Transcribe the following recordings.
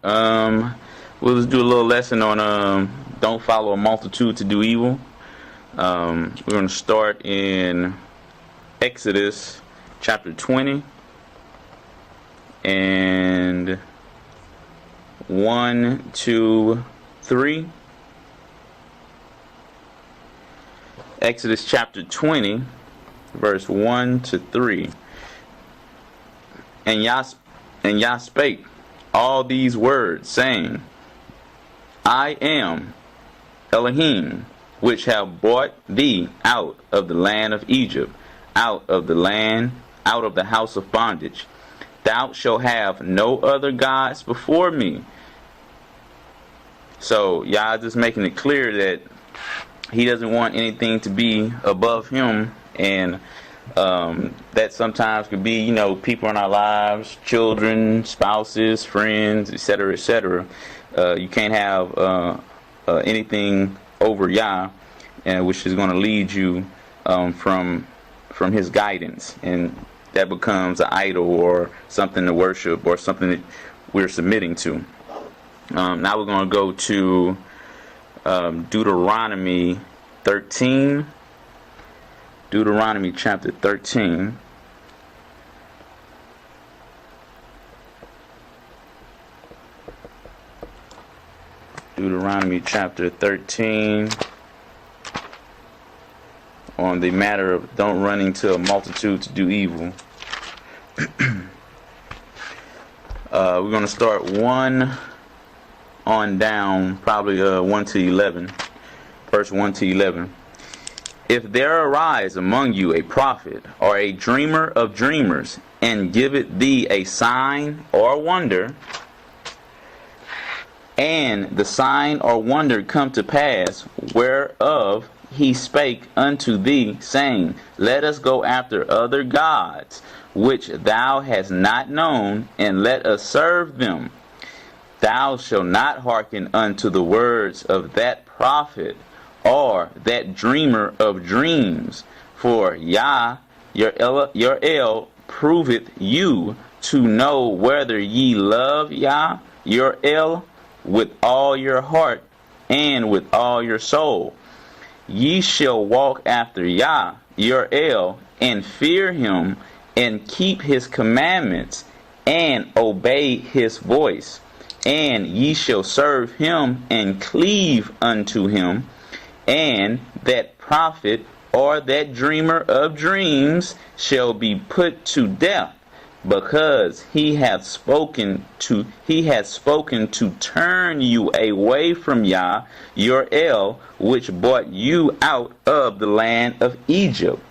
We'll just do a little lesson on don't follow a multitude to do evil. We're going to start in Exodus chapter 20 and 1, 2, 3. Exodus chapter 20, verse 1 to 3. And Yah spake all these words, saying, I am Elohim, which have brought thee out of the land of Egypt, out of the house of bondage. Thou shalt have no other gods before me. So Yah just making it clear that he doesn't want anything to be above him, and that sometimes could be, people in our lives, children, spouses, friends, etc., etc. You can't have anything over Yah, which is going to lead you from his guidance, and that becomes an idol or something to worship or something that we're submitting to. Now we're going to go to Deuteronomy 13. Deuteronomy chapter 13. Deuteronomy chapter 13, on the matter of don't run into a multitude to do evil. We're going to start 1 on down, probably 1 to 11. Verse 1 to 11. If there arise among you a prophet or a dreamer of dreamers, and giveth thee a sign or wonder, and the sign or wonder come to pass, whereof he spake unto thee, saying, Let us go after other gods, which thou hast not known, and let us serve them. Thou shalt not hearken unto the words of that prophet, or that dreamer of dreams, for Yah, your El, proveth you to know whether ye love Yah, your El, with all your heart and with all your soul. Ye shall walk after Yah, your El, and fear him, and keep his commandments, and obey his voice. And ye shall serve him, and cleave unto him. And that prophet or that dreamer of dreams shall be put to death, because he hath spoken to turn you away from Yah, your El, which brought you out of the land of Egypt,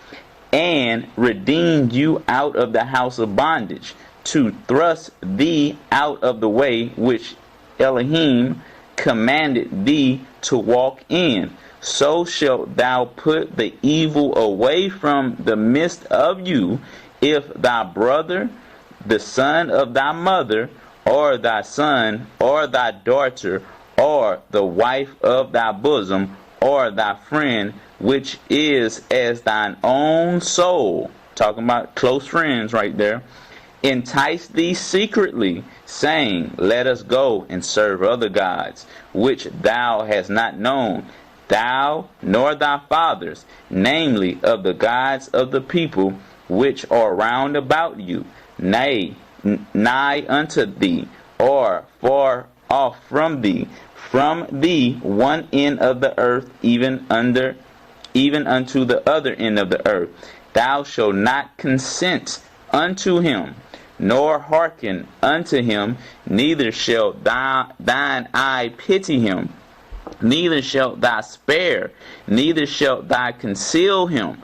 and redeemed you out of the house of bondage, to thrust thee out of the way which Elohim commanded thee to walk in. So shalt thou put the evil away from the midst of you, if thy brother, the son of thy mother, or thy son, or thy daughter, or the wife of thy bosom, or thy friend, which is as thine own soul, talking about close friends right there, entice thee secretly, saying, Let us go and serve other gods, which thou hast not known, thou nor thy fathers, namely of the gods of the people which are round about you, nay, nigh unto thee, or far off from thee one end of the earth, even unto the other end of the earth. Thou shalt not consent unto him, nor hearken unto him, neither shall thine eye pity him, neither shalt thou spare, neither shalt thou conceal him,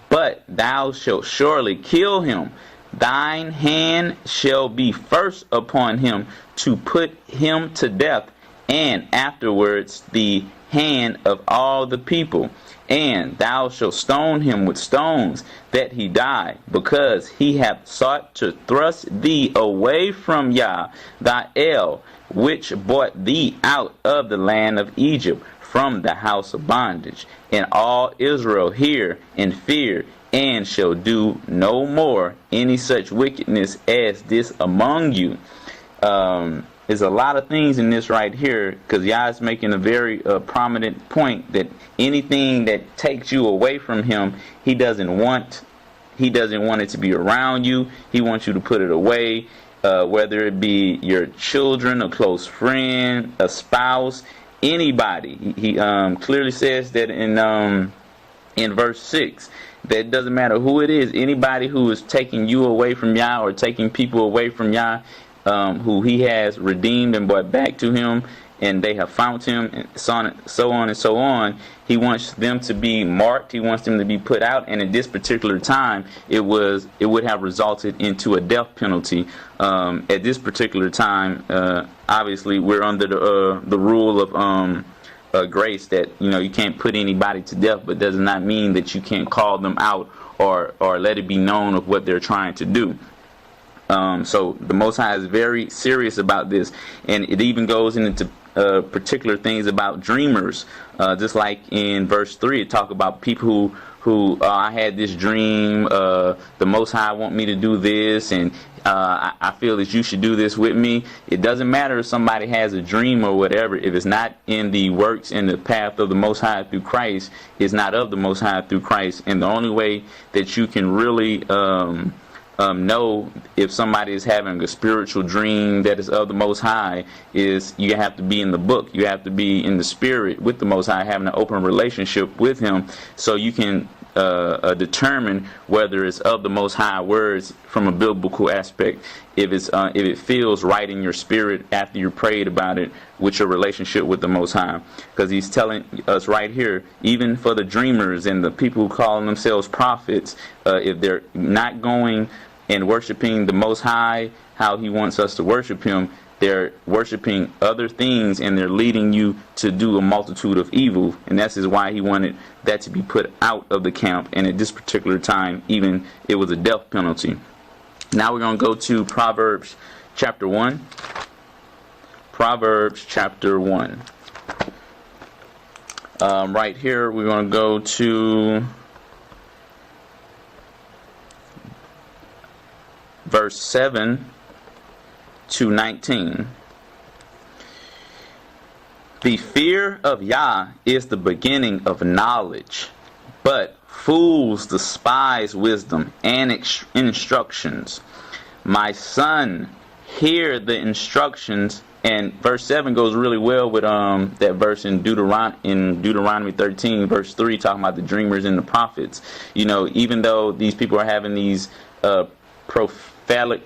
but thou shalt surely kill him. Thine hand shall be first upon him to put him to death, and afterwards the hand of all the people. And thou shalt stone him with stones, that he die, because he hath sought to thrust thee away from Yah, thy El, which brought thee out of the land of Egypt, from the house of bondage. And all Israel hear and fear, and shall do no more any such wickedness as this among you. is a lot of things in this right here, because Yah is making a very prominent point that anything that takes you away from him, he doesn't want it to be around you. He wants you to put it away, whether it be your children, a close friend, a spouse, anybody. He clearly says that in verse 6, that it doesn't matter who it is, anybody who is taking you away from Yah or taking people away from Yah, who he has redeemed and brought back to him, and they have found him, and so on and so on. He wants them to be marked. He wants them to be put out. And at this particular time, it would have resulted into a death penalty. At this particular time, obviously, we're under the rule of grace that you can't put anybody to death, but does not mean that you can't call them out or let it be known of what they're trying to do. So the Most High is very serious about this, and it even goes into particular things about dreamers. Just like in verse 3, it talk about people who I had this dream, the Most High want me to do this, and I feel that you should do this with me. It doesn't matter if somebody has a dream or whatever. If it's not in the works and the path of the Most High through Christ, it's not of the Most High through Christ. And the only way that you can really know if somebody is having a spiritual dream that is of the Most High is you have to be in the book. You have to be in the spirit with the Most High, having an open relationship with him, so you can determine whether it's of the Most High words from a biblical aspect, if it feels right in your spirit after you prayed about it with your relationship with the Most High. Because he's telling us right here, even for the dreamers and the people who call themselves prophets, if they're not going and worshiping the Most High how he wants us to worship him, they're worshiping other things, and they're leading you to do a multitude of evil. And that's why he wanted that to be put out of the camp. And at this particular time, even it was a death penalty. Now we're going to go to Proverbs chapter 1. Proverbs chapter 1. Right here, we're going to go to verse 7 to 19. The fear of Yah is the beginning of knowledge, but fools despise wisdom and instructions. My son, hear the instructions. And verse 7 goes really well with that verse in Deuteronomy 13, verse 3, talking about the dreamers and the prophets. Even though these people are having these prophetic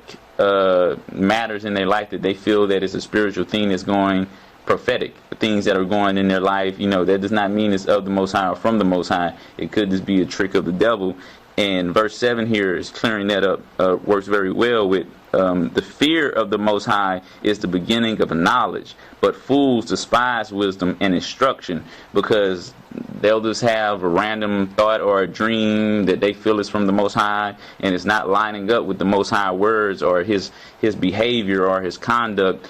matters in their life that they feel that it's a spiritual thing that's going prophetic, things that are going in their life, that does not mean it's of the Most High or from the Most High. It could just be a trick of the devil. And verse 7 here is clearing that up, works very well with the fear of the Most High is the beginning of knowledge, but fools despise wisdom and instruction, because they'll just have a random thought or a dream that they feel is from the Most High, and it's not lining up with the Most High words or his behavior or his conduct,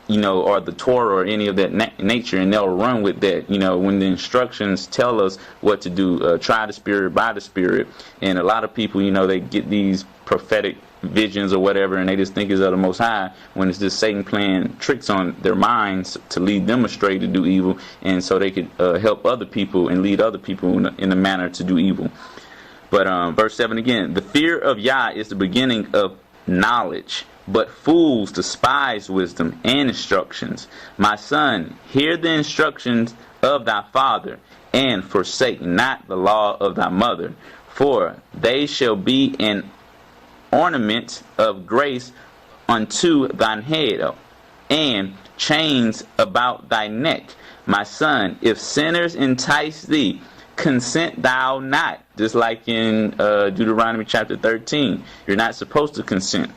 or the Torah or any of that nature, and they'll run with that. When the instructions tell us what to do, try the Spirit by the Spirit. And a lot of people, they get these prophetic visions or whatever, and they just think it's of the Most High, when it's just Satan playing tricks on their minds to lead them astray to do evil, and so they could help other people and lead other people in a manner to do evil. But verse 7 again, the fear of Yah is the beginning of knowledge, but fools despise wisdom and instructions. My son, hear the instructions of thy father, and forsake not the law of thy mother, for they shall be an ornament of grace unto thine head, and chains about thy neck. My son, if sinners entice thee, consent thou not. Just like in Deuteronomy chapter 13, you're not supposed to consent.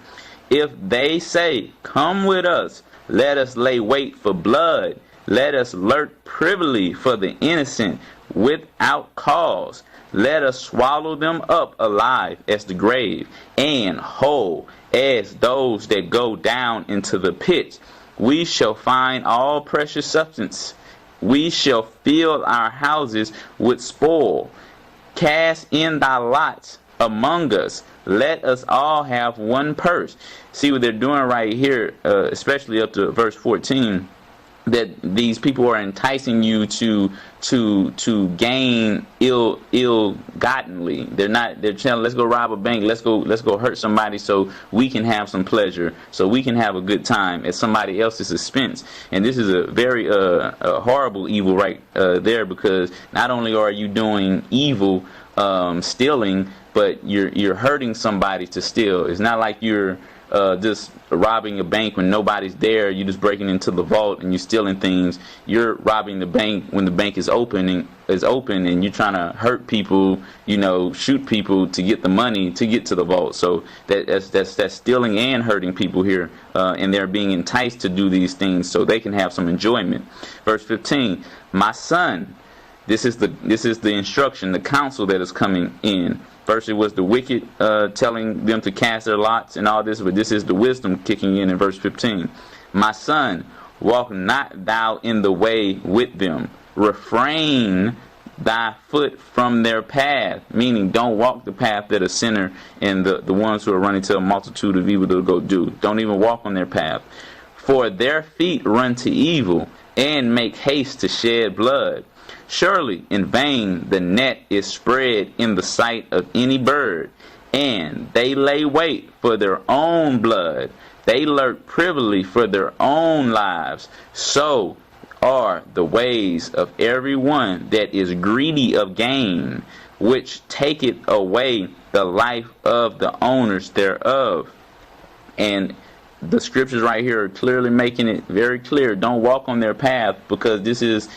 If they say, come with us, let us lay wait for blood, let us lurk privily for the innocent without cause, let us swallow them up alive as the grave, and whole as those that go down into the pit. We shall find all precious substance. We shall fill our houses with spoil. Cast in thy lots among us. Let us all have one purse. See what they're doing right here, especially up to verse 14. That these people are enticing you to gain ill-gottenly. They're telling, let's go rob a bank, let's go hurt somebody so we can have some pleasure, so we can have a good time at somebody else's expense. And this is a very a horrible evil right there, because not only are you doing evil, stealing, but you're hurting somebody to steal. It's not like you're just robbing a bank when nobody's there. You're just breaking into the vault and you're stealing things. You're robbing the bank when the bank is open and you're trying to hurt people, shoot people to get the money to get to the vault. So that's stealing and hurting people here, and they're being enticed to do these things so they can have some enjoyment. Verse 15, my son, this is the instruction, the counsel that is coming in. First it was the wicked telling them to cast their lots and all this, but this is the wisdom kicking in verse 15. My son, walk not thou in the way with them. Refrain thy foot from their path. Meaning, don't walk the path that a sinner and the ones who are running to a multitude of evil to go do. Don't even walk on their path. For their feet run to evil and make haste to shed blood. Surely in vain the net is spread in the sight of any bird, and they lay wait for their own blood. They lurk privily for their own lives. So are the ways of every one that is greedy of gain, which taketh away the life of the owners thereof. And the scriptures right here are clearly making it very clear. Don't walk on their path, because this is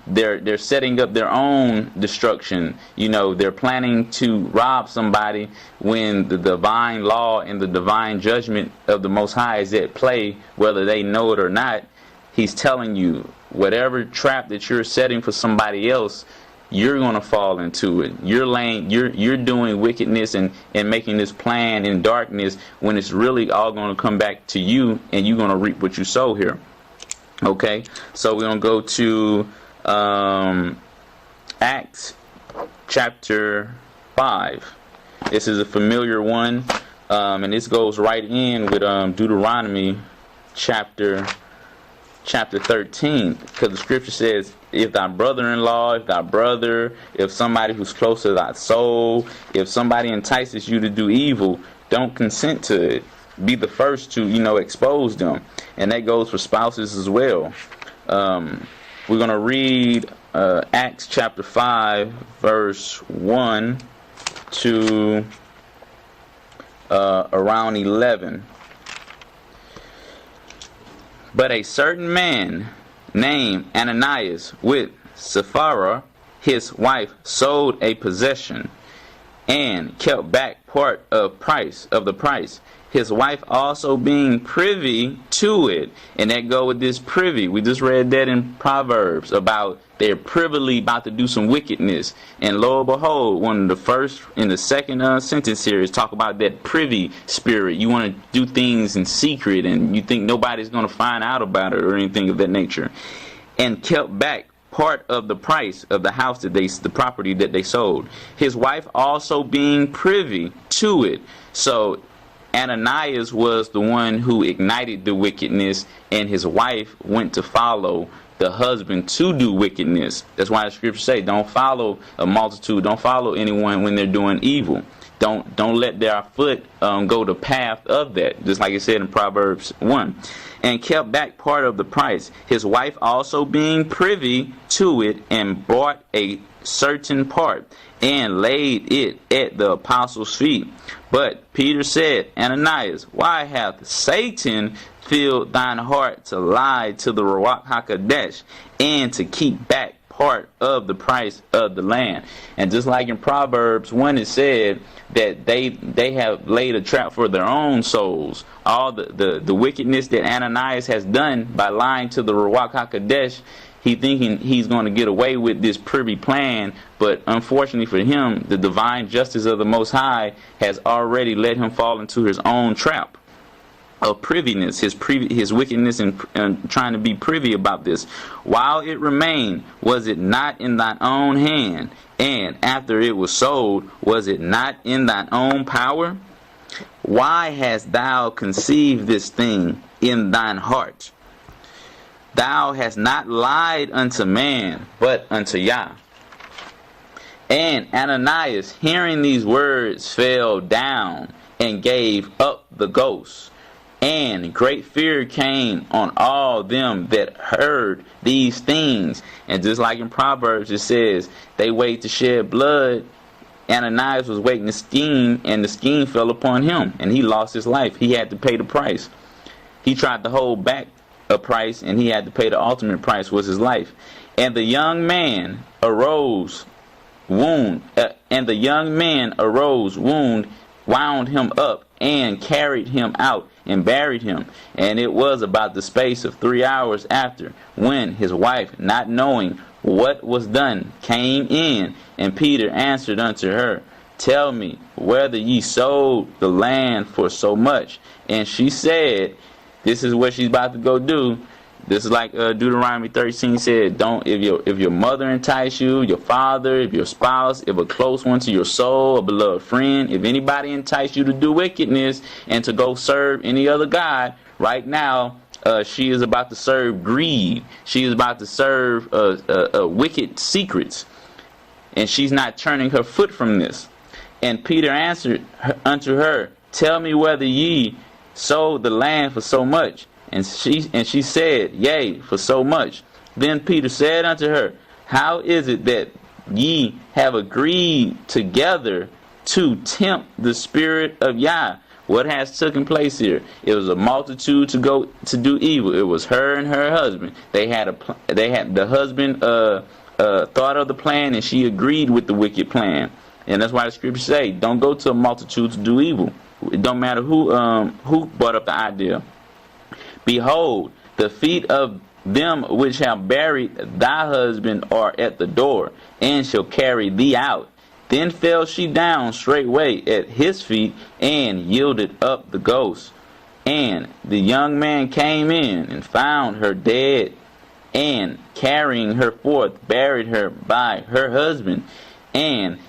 they're setting up their own destruction. They're planning to rob somebody when the divine law and the divine judgment of the Most High is at play, whether they know it or not. He's telling you, whatever trap that you're setting for somebody else, you're going to fall into it. You're doing wickedness and making this plan in darkness, when it's really all going to come back to you, and you're going to reap what you sow here. Okay, so we're going to go to Acts chapter 5. This is a familiar one, and this goes right in with Deuteronomy chapter 13, because the scripture says, if thy brother-in-law, if thy brother, if somebody who's close to thy soul, if somebody entices you to do evil, don't consent to it. Be the first to expose them. And that goes for spouses as well. We're going to read Acts chapter 5, verse 1 to around 11. But a certain man named Ananias with Sapphira, his wife, sold a possession and kept back part of the price. His wife also being privy to it. And that go with this privy. We just read that in Proverbs about they're privily about to do some wickedness. And lo and behold, one of the first in the second sentence here is talk about that privy spirit. You want to do things in secret and you think nobody's going to find out about it or anything of that nature. And kept back part of the price of the house the property that they sold. His wife also being privy to it. So Ananias was the one who ignited the wickedness, and his wife went to follow the husband to do wickedness. That's why the scriptures say, don't follow a multitude, don't follow anyone when they're doing evil. Don't let their foot go the path of that, just like it said in Proverbs 1. And kept back part of the price. His wife also being privy to it, and bought a certain part, and laid it at the apostles' feet. But Peter said, Ananias, why hath Satan filled thine heart to lie to the Ruach HaKodesh, and to keep back part of the price of the land? And just like in Proverbs 1, it said that they have laid a trap for their own souls. All the wickedness that Ananias has done by lying to the Ruach HaKodesh, he thinking he's going to get away with this privy plan, but unfortunately for him, the divine justice of the Most High has already let him fall into his own trap. of priviness, his wickedness and trying to be privy about this. While it remained, was it not in thine own hand? And after it was sold, was it not in thine own power? Why hast thou conceived this thing in thine heart? Thou hast not lied unto man, but unto Yah. And Ananias, hearing these words, fell down and gave up the ghost. And great fear came on all them that heard these things. And just like in Proverbs, it says, they wait to shed blood. Ananias was waiting to scheme, and the scheme fell upon him, and he lost his life. He had to pay the price. He tried to hold back a price, and he had to pay the ultimate price, was his life. And the young man arose, wound wound him up, and carried him out, and buried him. And it was about the space of 3 hours after, when his wife, not knowing what was done, came in. And Peter answered unto her, Tell me whether ye sold the land for so much. And she said, this is what she's about to go do. This is like Deuteronomy 13 said, don't, if your mother entice you, your father, if your spouse, if a close one to your soul, a beloved friend, if anybody entice you to do wickedness and to go serve any other god, right now she is about to serve greed. She is about to serve wicked secrets. And she's not turning her foot from this. And Peter answered unto her, Tell me whether ye sold the land for so much. And she said, Yea, for so much. Then Peter said unto her, How is it that ye have agreed together to tempt the Spirit of Yah? What has taken place here? It was a multitude to go to do evil. It was her and her husband. They had the husband thought of the plan, and she agreed with the wicked plan. And that's why the scriptures say, don't go to a multitude to do evil. It don't matter who brought up the idea. Behold, the feet of them which have buried thy husband are at the door, and shall carry thee out. Then fell she down straightway at his feet, and yielded up the ghost. And the young man came in, and found her dead, and carrying her forth, buried her by her husband. And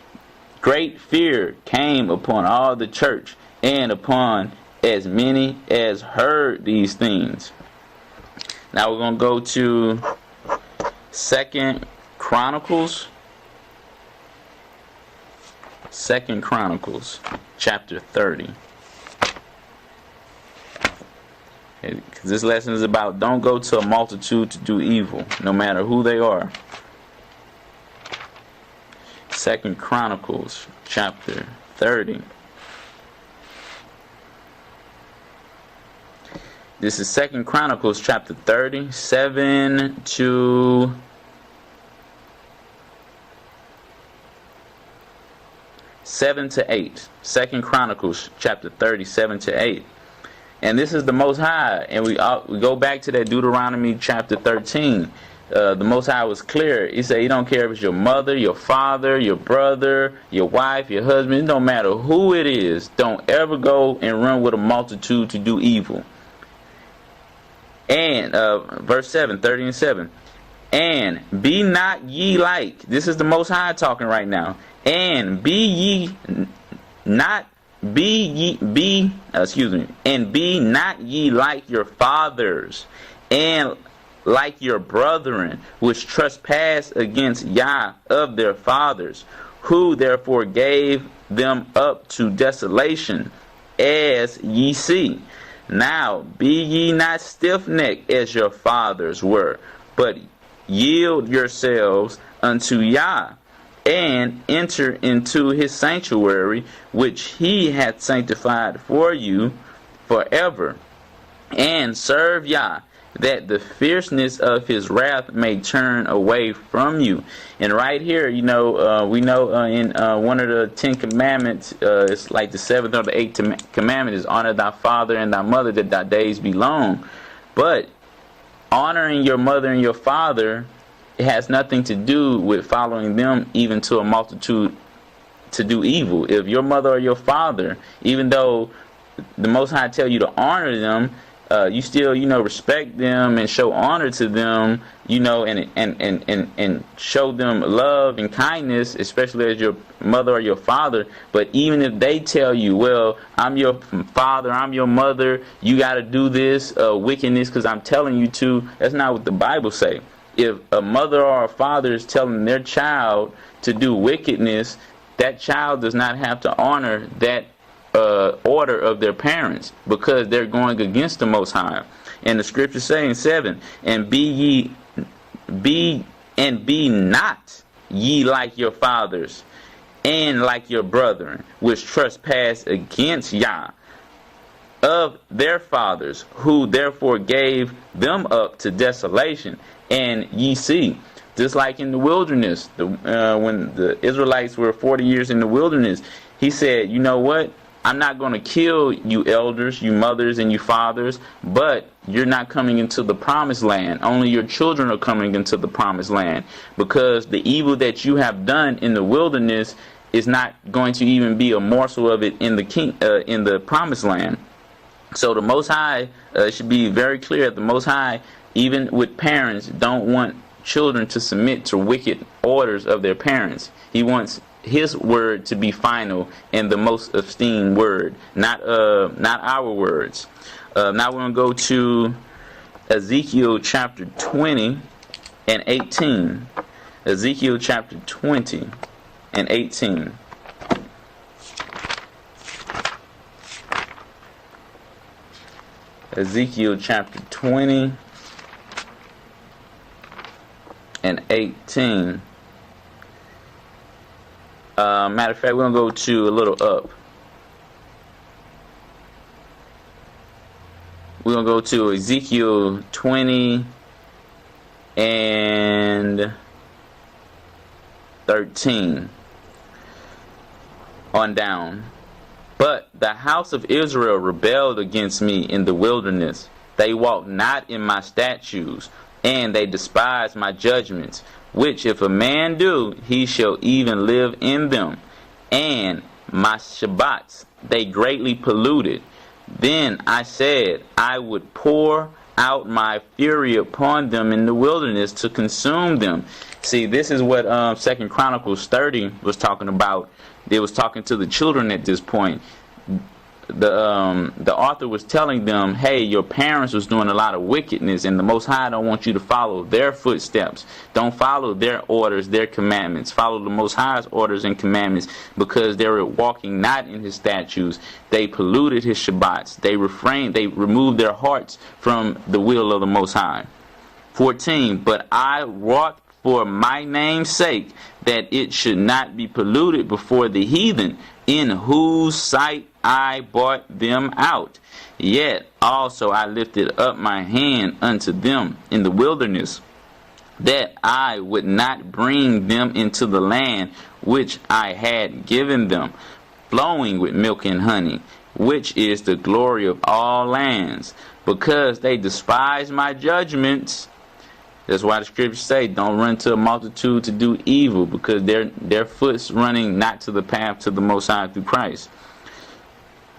great fear came upon all the church, and upon as many as heard these things. Now we're going to go to 2 Chronicles. 2 Chronicles chapter 30. Because this lesson is about don't go to a multitude to do evil, no matter who they are. 2 Chronicles chapter 30. This is 2 Chronicles chapter 30, 7 to 8. 2 Chronicles chapter 30, 7 to 8. And this is the Most High. And we go back to that Deuteronomy chapter 13. The Most High was clear. He said, you don't care if it's your mother, your father, your brother, your wife, your husband. It don't matter who it is. Don't ever go and run with a multitude to do evil. And verse 7, 30 and 7. And be not ye like, this is the Most High talking right now. And be not ye like your fathers, and like your brethren, which trespass against Yah of their fathers, who therefore gave them up to desolation, as ye see. Now be ye not stiff-necked as your fathers were, but yield yourselves unto Yah, and enter into his sanctuary, which he hath sanctified for you forever, and serve Yah, that the fierceness of his wrath may turn away from you. And right here, we know in one of the 10 commandments, it's like the 7th or the 8th commandment is honor thy father and thy mother, that thy days be long. But honoring your mother and your father, it has nothing to do with following them even to a multitude to do evil. If your mother or your father, even though the Most High tell you to honor them, you still, respect them and show honor to them, and show them love and kindness, especially as your mother or your father. But even if they tell you, well, I'm your father, I'm your mother, you got to do this wickedness because I'm telling you to, that's not what the Bible say. If a mother or a father is telling their child to do wickedness, that child does not have to honor that order of their parents, because they're going against the Most High. And the scriptures say in 7, and be not ye like your fathers and like your brethren, which trespass against Yah of their fathers, who therefore gave them up to desolation. And ye see, just like in the wilderness, when the Israelites were 40 years in the wilderness, he said, you know what? I'm not going to kill you elders, you mothers, and you fathers, but you're not coming into the promised land. Only your children are coming into the promised land, because the evil that you have done in the wilderness is not going to even be a morsel of it in the promised land. So the Most High should be very clear that the Most High, even with parents, don't want children to submit to wicked orders of their parents. He wants his word to be final and the most esteemed word, not our words. Now we're going to go to Ezekiel chapter 20 and 18. Ezekiel chapter 20 and 18. Ezekiel chapter 20 and 18. Matter of fact, we're going to go to a little up. We're going to go to Ezekiel 20 and 13 on down. But the house of Israel rebelled against me in the wilderness. They walked not in my statutes, and they despised my judgments, which if a man do, he shall even live in them. And my Shabbats they greatly polluted. Then I said, I would pour out my fury upon them in the wilderness to consume them. See, this is what 2 Chronicles 30 was talking about. They was talking to the children at this point. The author was telling them, hey, your parents was doing a lot of wickedness, and the Most High don't want you to follow their footsteps. Don't follow their orders, their commandments. Follow the Most High's orders and commandments, because they were walking not in his statutes. They polluted his Shabbats. They removed their hearts from the will of the Most High. 14, but I wrought for my name's sake that it should not be polluted before the heathen, in whose sight I bought them out. Yet also I lifted up my hand unto them in the wilderness, that I would not bring them into the land which I had given them, flowing with milk and honey, which is the glory of all lands, because they despise my judgments. That's why the scriptures say, don't run to a multitude to do evil, because their foot's running not to the path to the Most High through Christ.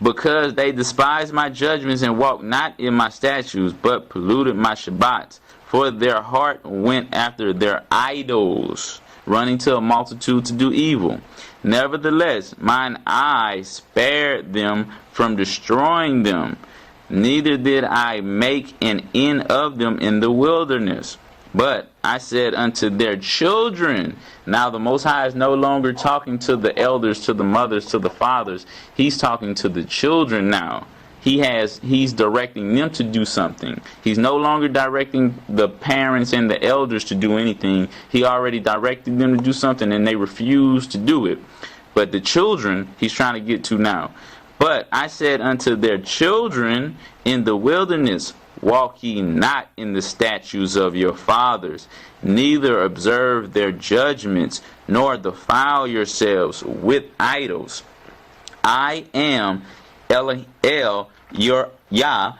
Because they despised my judgments and walked not in my statutes, but polluted my Shabbats. For their heart went after their idols, running to a multitude to do evil. Nevertheless, mine eye spared them from destroying them. Neither did I make an end of them in the wilderness. But I said unto their children. Now the Most High is no longer talking to the elders, to the mothers, to the fathers. He's talking to the children now. He's directing them to do something. He's no longer directing the parents and the elders to do anything. He already directed them to do something, and they refused to do it. But the children, he's trying to get to now. But I said unto their children in the wilderness, walk ye not in the statutes of your fathers, neither observe their judgments, nor defile yourselves with idols. I am El your Yah.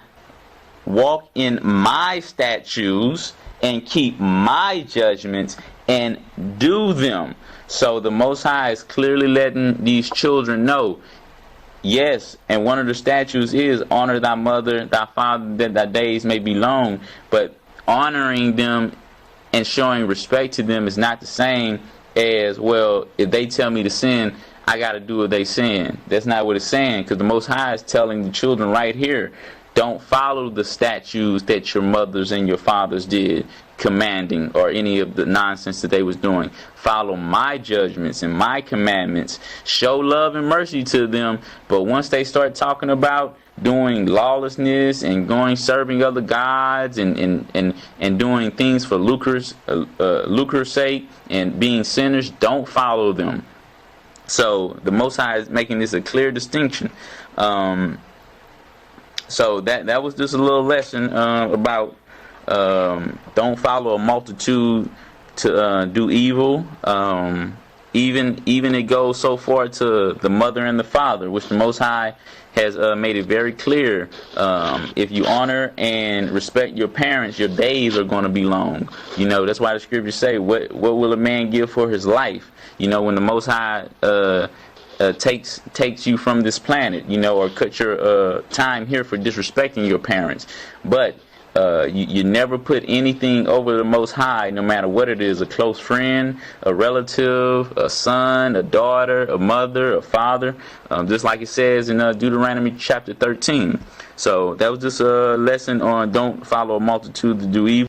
Walk in my statutes and keep my judgments and do them. So the Most High is clearly letting these children know, Yes, and one of the statutes is honor thy mother, thy father, that thy days may be long. But honoring them and showing respect to them is not the same as, well, if they tell me to sin, I got to do what they sin. That's not what it's saying, because the Most High is telling the children right here, don't follow the statutes that your mothers and your fathers did, commanding, or any of the nonsense that they was doing. Follow my judgments and my commandments. Show love and mercy to them. But once they start talking about doing lawlessness and going serving other gods and doing things for lucre's sake and being sinners, don't follow them. So the Most High is making this a clear distinction. So that was just a little lesson about don't follow a multitude to do evil. Even it goes so far to the mother and the father, which the Most High has made it very clear. If you honor and respect your parents, your days are going to be long. You know, that's why the scriptures say, what will a man give for his life? You know, when the Most High takes you from this planet, you know, or cut your time here for disrespecting your parents. But you never put anything over the Most High, no matter what it is: a close friend, a relative, a son, a daughter, a mother, a father, just like it says in Deuteronomy chapter 13. So that was just a lesson on don't follow a multitude to do evil.